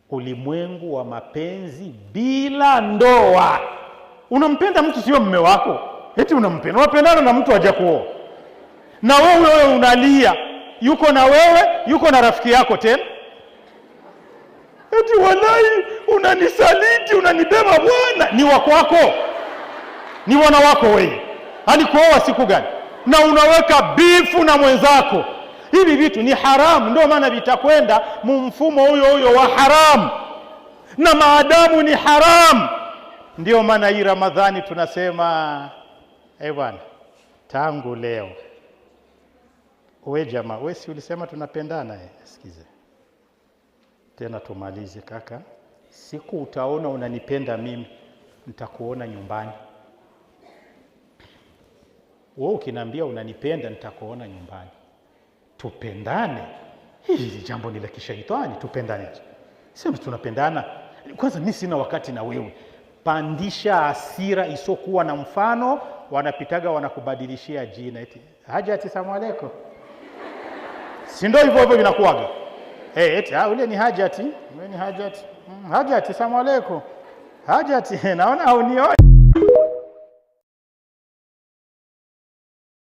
ulimwengu wa mapenzi bila ndoa. Unampenda mtu sio mume wako, eti unampenda, unapendana na mtu hajakuoa, na wewe unalia, yuko na wewe, yuko na rafiki yako tena, eti wallahi unanisaliti, unanibeba bwana. Ni wako wako, ni wana wako wewe, alikuoa siku gani? Na unaweka bifu na mwenzako. Hivi vitu ni haramu, ndio maana vitakwenda mumfumo huyo wa haramu, na maadamu ni haramu, ndio maana hii Ramadhani tunasema bwana, tangu leo wewe jamaa, wewe si ulisema tunapendana? Sikize tena tumalize kaka, siku utaona unanipenda mimi, nitakuona nyumbani. Wewe ukiniambia unanipenda, nitakuona nyumbani. Tupendane, hili jambo ni la kishaitani. Tupendane, sema tunapendana. Kwanza mimi sina wakati na wewe. Pandisha hasira isokuwa na mfano, wanapitaga wanakubadilishia jina, eti Hajati salamu alaykum. Si ndio hivyo vinakuaga? Eti ule ni Hajati, wewe ni Hajati. Hajati salamu alaykum. Hajati naona haunioni.